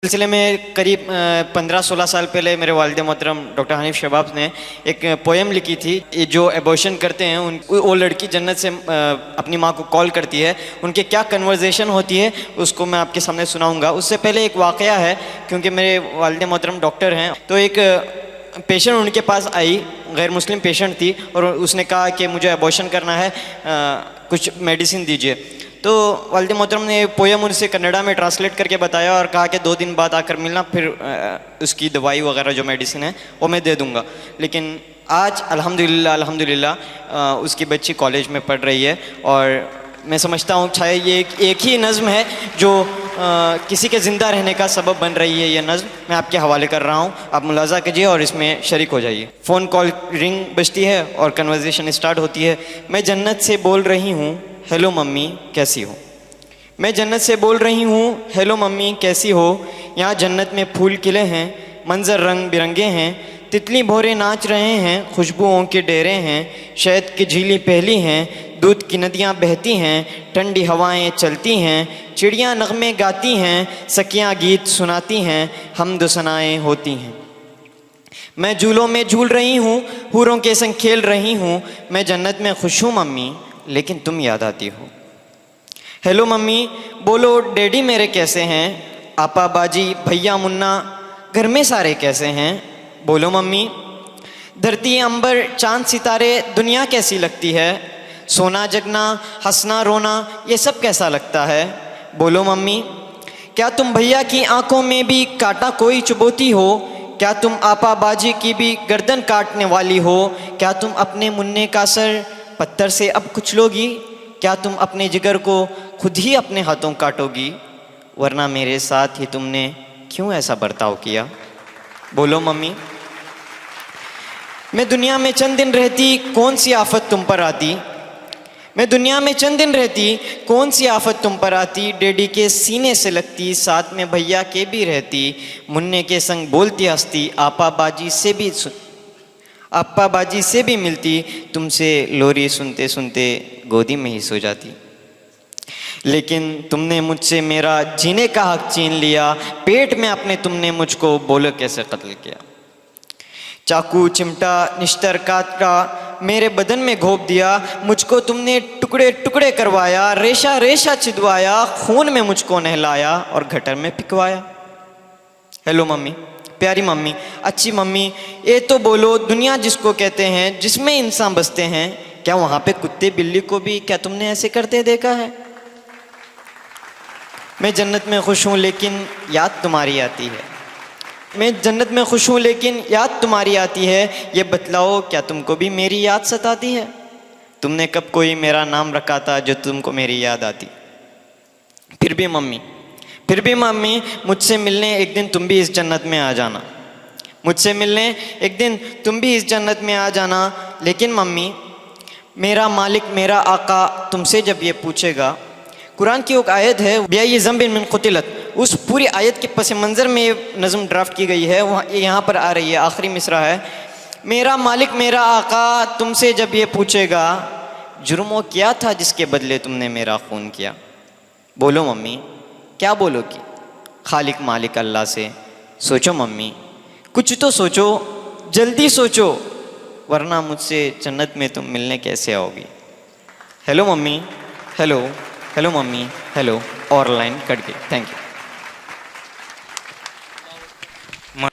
सिलसिले में करीब 15-16 साल पहले मेरे वालिद मोहतरम डॉक्टर हनीफ शबाब ने एक पोएम लिखी थी। ये जो एबॉर्शन करते हैं वो लड़की जन्नत से अपनी माँ को कॉल करती है, उनके क्या कन्वर्जेशन होती है उसको मैं आपके सामने सुनाऊंगा। उससे पहले एक वाक़या है, क्योंकि मेरे वालिद मोहतरम डॉक्टर हैं, तो एक पेशेंट उनके पास आई, गैर मुस्लिम पेशेंट थी, और उसने कहा कि मुझे एबॉर्शन करना है, कुछ मेडिसिन दीजिए। तो वालिद मोहतरम ने पोएम उनसे कन्नड़ा में ट्रांसलेट करके बताया और कहा कि 2 दिन बाद आकर मिलना, फिर उसकी दवाई वगैरह जो मेडिसिन है वो मैं दे दूंगा। लेकिन आज अल्हम्दुलिल्लाह उसकी बच्ची कॉलेज में पढ़ रही है, और मैं समझता हूँ शायद ये एक ही नज़्म है जो किसी के ज़िंदा रहने का सबब बन रही है। ये नज़्म मैं आपके हवाले कर रहा हूँ, आप मुलाज़ा कीजिए और इसमें शरीक हो जाइए। फ़ोन कॉल रिंग बजती है और कन्वर्सेशन स्टार्ट होती है। मैं जन्नत से बोल रही हूँ, हेलो मम्मी कैसी हो। मैं जन्नत से बोल रही हूँ, हेलो मम्मी कैसी हो। यहाँ जन्नत में फूल खिले हैं, मंजर रंग बिरंगे हैं, तितली भौरे नाच रहे हैं, खुशबुओं के डेरे हैं, शहद की झीली पहली हैं, दूध की नदियाँ बहती हैं, ठंडी हवाएं चलती हैं, चिड़ियाँ नगमे गाती हैं, सखियाँ गीत सुनाती हैं, हमद सनाएं होती हैं। मैं झूलों में झूल रही हूँ, हूरों के संग खेल रही हूँ। मैं जन्नत में खुश हूँ मम्मी, लेकिन तुम याद आती हो। हेलो मम्मी, बोलो डैडी मेरे कैसे हैं। आपा बाजी भैया मुन्ना घर में सारे कैसे हैं। बोलो मम्मी। धरती अंबर चांद सितारे दुनिया कैसी लगती है। सोना जगना हंसना रोना ये सब कैसा लगता है। बोलो मम्मी। क्या तुम भैया की आंखों में भी कांटा कोई चुभोती हो। क्या तुम आपा बाजी की भी गर्दन काटने वाली हो। क्या तुम अपने मुन्ने का सर पत्थर से अब कुचलोगी। क्या तुम अपने जिगर को खुद ही अपने हाथों काटोगी, वरना मेरे साथ ही तुमने क्यों ऐसा बर्ताव किया। बोलो मम्मी। मैं दुनिया में चंद दिन रहती कौन सी आफत तुम पर आती। मैं दुनिया में चंद दिन रहती कौन सी आफत तुम पर आती। डैडी के सीने से लगती, साथ में भैया के भी रहती, मुन्ने के संग बोलती हंसती, आपा बाजी से भी मिलती, तुमसे लोरी सुनते सुनते गोदी में ही सो जाती। लेकिन तुमने मुझसे मेरा जीने का हक छीन लिया, पेट में अपने तुमने मुझको बोलो कैसे कत्ल किया। चाकू चिमटा निश्तर काटा मेरे बदन में घोंप दिया, मुझको तुमने टुकड़े टुकड़े करवाया, रेशा रेशा छिदवाया, खून में मुझको नहलाया और गटर में पिकवाया। हेलो मम्मी, प्यारी मम्मी, अच्छी मम्मी, ये तो बोलो दुनिया जिसको कहते हैं, जिसमें इंसान बसते हैं, क्या वहाँ पे कुत्ते बिल्ली को भी क्या तुमने ऐसे करते देखा है। मैं जन्नत में खुश हूँ लेकिन याद तुम्हारी आती है। मैं जन्नत में खुश हूँ लेकिन याद तुम्हारी आती है। ये बतलाओ क्या तुमको भी मेरी याद सताती है। तुमने कब कोई मेरा नाम रखा था जो तुमको मेरी याद आती। फिर भी मम्मी मुझसे मिलने एक दिन तुम भी इस जन्नत में आ जाना। मुझसे मिलने एक दिन तुम भी इस जन्नत में आ जाना। लेकिन मम्मी, मेरा मालिक मेरा आका तुमसे जब ये पूछेगा, कुरान की एक आयत है बियाई ज़ंबिन मिन क़ुतिलत, उस पूरी आयत के पस मंज़र में ये नज़म ड्राफ्ट की गई है, वहाँ यहाँ पर आ रही है, आखिरी मिसरा है, मेरा मालिक मेरा आका तुमसे जब ये पूछेगा, जुर्मों क्या था जिसके बदले तुमने मेरा खून किया। बोलो मम्मी, क्या बोलोगी खालिक मालिक अल्लाह से। सोचो मम्मी, कुछ तो सोचो, जल्दी सोचो, वरना मुझसे जन्नत में तुम मिलने कैसे आओगी। Hello mummy, hello mummy, hello. और लाइन कट गई। Thank you.